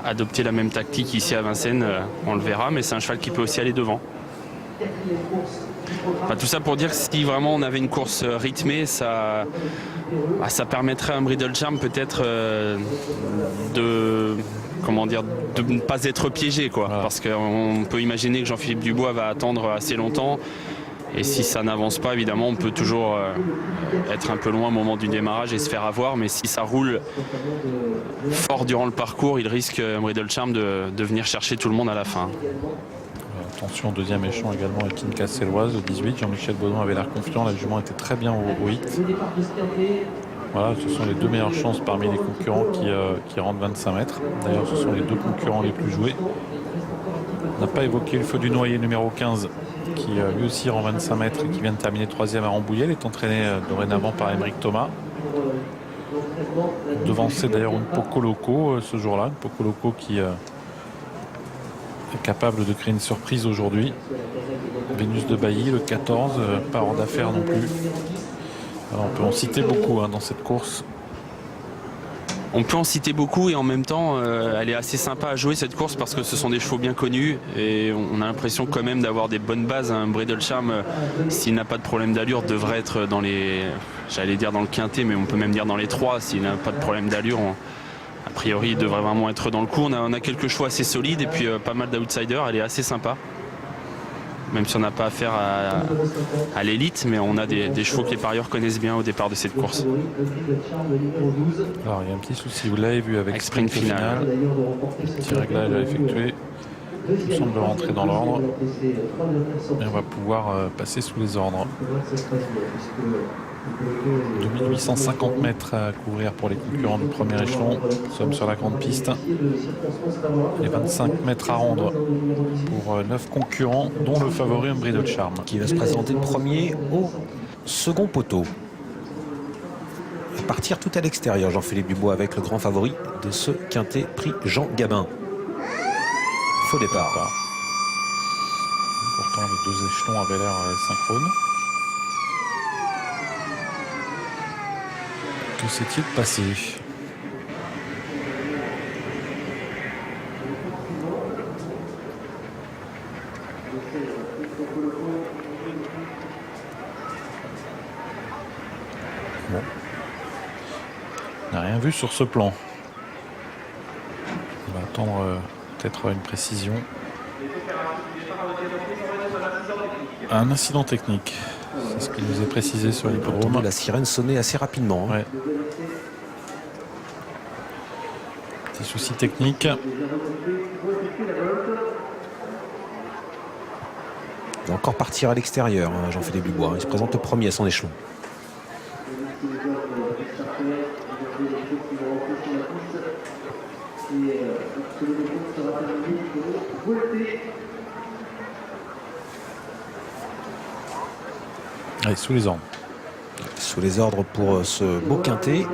adopter la même tactique ici à Vincennes, on le verra, mais c'est un cheval qui peut aussi aller devant. Enfin, tout ça pour dire que si vraiment on avait une course rythmée, ça permettrait à un Bridle Charm peut-être de ne pas être piégé, quoi. Voilà. Parce qu'on peut imaginer que Jean-Philippe Dubois va attendre assez longtemps. Et si ça n'avance pas, évidemment, on peut toujours être un peu loin au moment du démarrage et se faire avoir. Mais si ça roule fort durant le parcours, il risque, Bridle Charm, de venir chercher tout le monde à la fin. Attention, deuxième échelon également avec une Castelloise, le 18. Jean-Michel Baudon avait l'air confiant. La jument était très bien au hit. Voilà, ce sont les deux meilleures chances parmi les concurrents qui rentrent 25 mètres. D'ailleurs, ce sont les deux concurrents les plus joués. On n'a pas évoqué le Feu du Noyer numéro 15, qui lui aussi rend 25 mètres et qui vient de terminer 3e à Rambouillet. Il est entraîné dorénavant par Émeric Thomas. Devancé d'ailleurs une Poco Loco ce jour-là. Une Poco Loco qui est capable de créer une surprise aujourd'hui. Vénus de Bailly, le 14, pas hors d'affaire non plus. Alors on peut en citer beaucoup dans cette course. On peut en citer beaucoup et en même temps elle est assez sympa à jouer cette course parce que ce sont des chevaux bien connus et on a l'impression quand même d'avoir des bonnes bases. Un Bridle Charm, s'il n'a pas de problème d'allure, devrait être dans les, j'allais dire dans le quintet, mais on peut même dire dans les 3. S'il n'a pas de problème d'allure, a priori il devrait vraiment être dans le coup. On a quelques chevaux assez solides et puis pas mal d'outsiders. Elle est assez sympa. Même si on n'a pas affaire à l'élite, mais on a des chevaux que les parieurs connaissent bien au départ de cette course. Alors il y a un petit souci, vous l'avez vu avec sprint final. Petit réglage à effectuer. Il semble rentrer dans l'ordre. Et on va pouvoir passer sous les ordres. 2850 mètres à couvrir pour les concurrents du premier échelon. Nous sommes sur la grande piste. Et 25 mètres à rendre pour 9 concurrents, dont le favori Bridle Charm. Qui va se présenter premier au second poteau. Et partir tout à l'extérieur, Jean-Philippe Dubois avec le grand favori de ce quintet prix Jean Gabin. Faux départ. Pourtant les deux échelons avaient l'air synchrones. Que s'est-il passé? Bon. On n'a rien vu sur ce plan. On va attendre peut-être une précision. Un incident technique. C'est ce qui nous est précisé sur l'hippodrome. La sirène sonnait assez rapidement. Ouais. Petit souci technique. Il va encore partir à l'extérieur, Jean-Philippe Dubois. Il se présente le premier à son échelon. Allez, sous les ordres. Sous les ordres pour ce beau quintet.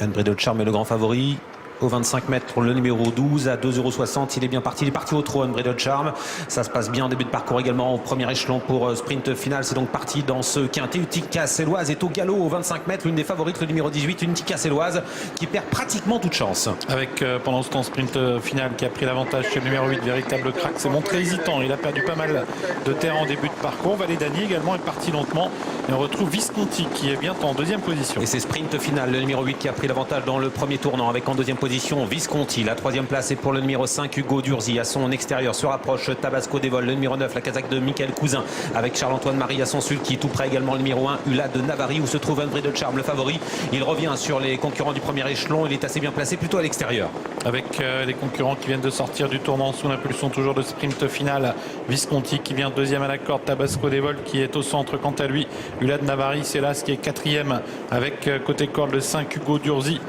Bridle Charm est le grand favori. Au 25 mètres, le numéro 12 à 2,60 €. Il est bien parti. Il est parti au trot, Bridle Charm. Ça se passe bien en début de parcours également au premier échelon pour sprint final. C'est donc parti dans ce quintet. Utica Céloise est au galop au 25 mètres. L'une des favorites, le numéro 18, Utica Céloise, qui perd pratiquement toute chance. Avec pendant ce temps sprint final qui a pris l'avantage chez le numéro 8, véritable crack. C'est montré hésitant. Il a perdu pas mal de terrain en début de parcours. Valedani également est parti lentement. Et on retrouve Visconti qui est bien en deuxième position. Et c'est sprint final, le numéro 8 qui a pris l'avantage dans le premier tournant avec en deuxième position Visconti. La troisième place est pour le numéro 5 Hugo Durzi. À son extérieur se rapproche Tabasco des Vols. Le numéro 9, la casaque de Michael Cousin avec Charles-Antoine Marie à son sulky. Tout près également le numéro 1 Hula de Navarri où se trouve Bridle Charm, le favori. Il revient sur les concurrents du premier échelon. Il est assez bien placé plutôt à l'extérieur. Avec les concurrents qui viennent de sortir du tournant sous l'impulsion toujours de sprint final. Visconti qui vient deuxième à la corde. Tabasco des Vols qui est au centre quant à lui. Hula de Navarri, c'est là ce qui est quatrième avec côté corde le 5 Hugo Durzi.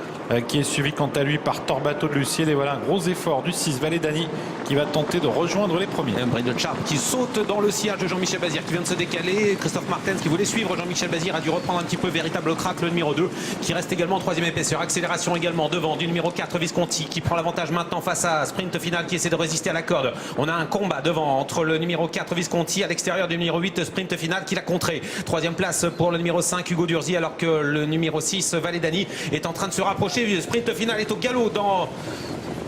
Qui est suivi quant à lui par Torbato de Luciel. Et voilà un gros effort du 6 Valedani qui va tenter de rejoindre les premiers. Bridle Charm qui saute dans le sillage de Jean-Michel Bazir qui vient de se décaler. Christophe Martens qui voulait suivre Jean-Michel Bazir a dû reprendre un petit peu. Véritable crack, le numéro 2 qui reste également en troisième épaisseur. Accélération également devant du numéro 4 Visconti qui prend l'avantage maintenant face à sprint final qui essaie de résister à la corde. On a un combat devant entre le numéro 4 Visconti à l'extérieur du numéro 8 sprint final qui l'a contré. Troisième place pour le numéro 5 Hugo Durzi alors que le numéro 6 Valedani est en train de se rapprocher. Le sprint final est au galop dans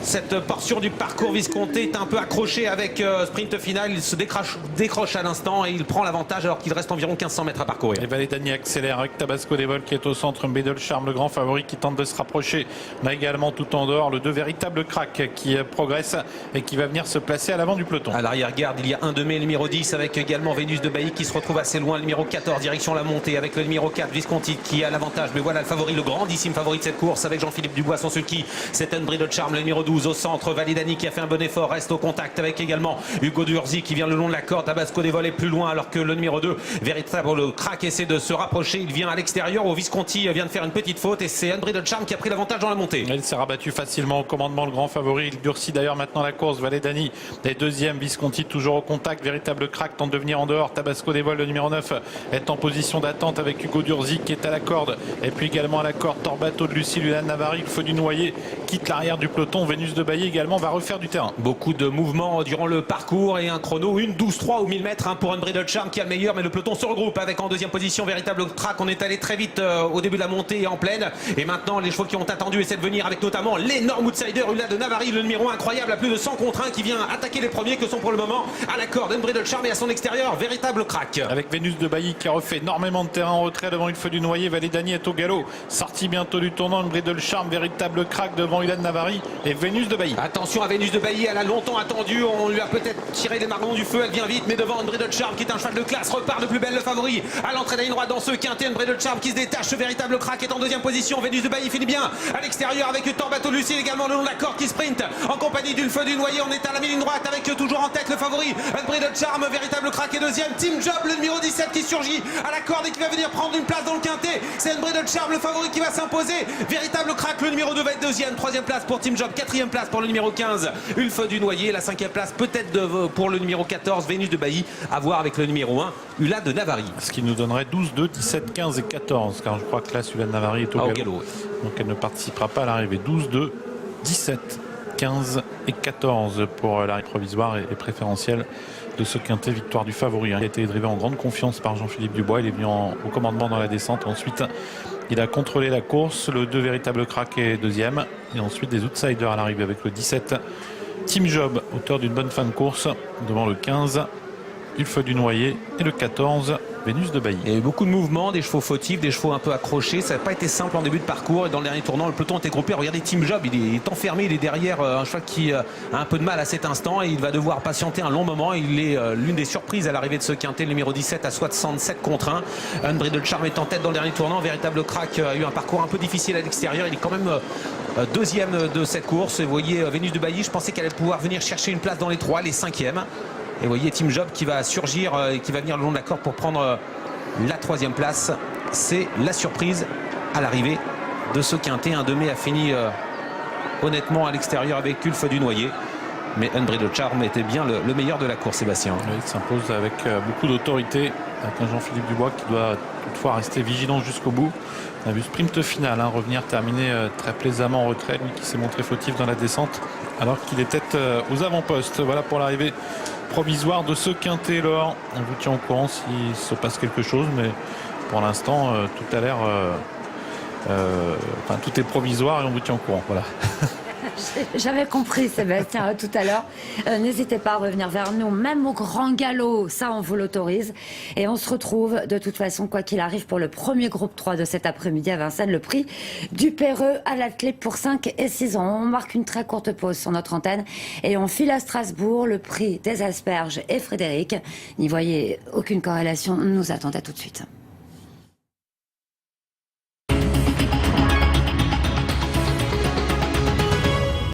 cette portion du parcours. Visconti est un peu accroché avec Sprint Final. Il se décroche à l'instant et il prend l'avantage alors qu'il reste environ 1500 mètres à parcourir. Et Valedani accélère avec Tabasco des Vols qui est au centre. Bridal Charm, le grand favori qui tente de se rapprocher. On a également tout en dehors le 2 Véritable Crack qui progresse et qui va venir se placer à l'avant du peloton. À l'arrière-garde, il y a un de mai, le numéro 10 avec également Vénus de Bailly qui se retrouve assez loin. Le numéro 14, direction la montée avec le numéro 4, Visconti qui a l'avantage. Mais voilà le favori, le grandissime favori de cette course avec Jean-Philippe Dubois, son sulky. C'est Unbridled Charm, le numéro 12 au centre. Valedani qui a fait un bon effort, reste au contact avec également Hugo Durzi qui vient le long de la corde. Tabasco des Vols est plus loin alors que le numéro 2, Véritable Crack, essaie de se rapprocher. Il vient à l'extérieur où Visconti vient de faire une petite faute et c'est Unbridled Charm qui a pris l'avantage dans la montée. Il s'est rabattu facilement au commandement, le grand favori. Il durcit d'ailleurs maintenant la course. Valedani est deuxième, Visconti toujours au contact. Véritable Crack tente de venir en dehors. Tabasco des Vols, le numéro 9, est en position d'attente avec Hugo Durzi qui est à la corde. Et puis également à la corde, Torbato de Lucie, Lulan Navari, le feu du Noyer quitte l'arrière du peloton. Vénus de Bailly également va refaire du terrain. Beaucoup de mouvements durant le parcours et un chrono 1:12.3 au 1000 mètres pour Unbridled Charm qui a le meilleur, mais le peloton se regroupe avec en deuxième position Véritable Crack. On est allé très vite au début de la montée et en pleine. Et maintenant les chevaux qui ont attendu essaient de venir avec notamment l'énorme outsider Ulla de Navari, le numéro 1 incroyable à plus de 100 contre 1 qui vient attaquer les premiers que sont pour le moment à la corde Unbridled Charm et à son extérieur Véritable Crack. Avec Vénus de Bailly qui a refait énormément de terrain en retrait devant une feu du Noyer. Valedani est au galop, sorti bientôt du tournant. Unbridled Charm, Véritable Crack devant Ulan Navari et Vénus de Bailly. Attention à Vénus de Bailly, elle a longtemps attendu, on lui a peut-être tiré les marrons du feu, elle vient vite, mais devant Unbridled Charm qui est un cheval de classe, repart de plus belle le favori à l'entrée de la ligne droite dans ce quintet. Unbridled Charm qui se détache, ce Véritable Crack est en deuxième position. Vénus de Bailly finit bien à l'extérieur avec Torbato Lucie également le long de la corde qui sprint en compagnie d'une feu du Noyer. On est à la ligne droite avec toujours en tête le favori Unbridled Charm. Véritable Crack est deuxième, Team Job le numéro 17 qui surgit à la corde et qui va venir prendre une place dans le quintet. C'est Unbridled Charm le favori qui va s'imposer. Véritable Crack le numéro 2 va être deuxième, troisième place pour Team Job, quatrième place pour le numéro 15 Ulf du Noyer, la cinquième place peut-être pour le numéro 14 Vénus de Bailly, à voir avec le numéro 1 Ulla de Navari. Ce qui nous donnerait 12, 2, 17, 15 et 14 car je crois que là Ulla de Navari est au galop. Donc elle ne participera pas à l'arrivée. 12, 2, 17, 15 et 14 pour l'arrivée provisoire et préférentielle de ce quintet, victoire du favori. Il a été drivé en grande confiance par Jean-Philippe Dubois. Il est venu au commandement dans la descente. Ensuite, il a contrôlé la course. Le 2 Véritable Crack est deuxième. Et ensuite, des outsiders à l'arrivée avec le 17 Team Job, auteur d'une bonne fin de course, devant le 15 Ulf du Noyer et le 14 Vénus de Bailly. Il y a eu beaucoup de mouvements, des chevaux fautifs, des chevaux un peu accrochés. Ça n'a pas été simple en début de parcours et dans le dernier tournant, le peloton était groupé. Regardez Team Job, il est enfermé, il est derrière un cheval qui a un peu de mal à cet instant et il va devoir patienter un long moment. Il est l'une des surprises à l'arrivée de ce quintet, le numéro 17 à 67 contre 1. Unbridled Charm est en tête dans le dernier tournant. Véritable Crack a eu un parcours un peu difficile à l'extérieur. Il est quand même deuxième de cette course. Et vous voyez Vénus de Bailly, je pensais qu'elle allait pouvoir venir chercher une place dans les 3, les 5e. Et vous voyez Team Job qui va surgir et qui va venir le long de la corde pour prendre la 3e place. C'est la surprise à l'arrivée de ce quintet. Un de mai a fini honnêtement à l'extérieur avec Ulf du Noyer. Mais Unbridled Charm était bien le meilleur de la course, Sébastien. Oui, il s'impose avec beaucoup d'autorité, avec un Jean-Philippe Dubois qui doit toutefois rester vigilant jusqu'au bout. On a vu Sprint Final revenir terminer très plaisamment en retrait, lui qui s'est montré fautif dans la descente alors qu'il était aux avant-postes. Voilà pour l'arrivée provisoire de ce quintet. Laure, on vous tient au courant s'il se passe quelque chose, mais pour l'instant tout a l'air tout est provisoire et on vous tient au courant. Voilà. J'avais compris, Sébastien, tout à l'heure. N'hésitez pas à revenir vers nous, même au grand galop, ça on vous l'autorise. Et on se retrouve de toute façon, quoi qu'il arrive, pour le premier groupe 3 de cet après-midi à Vincennes, le prix du Perreux à l'athlée pour 5 et 6 ans. On marque une très courte pause sur notre antenne et on file à Strasbourg, le prix des Asperges et Frédéric. N'y voyez aucune corrélation, nous attendez tout de suite.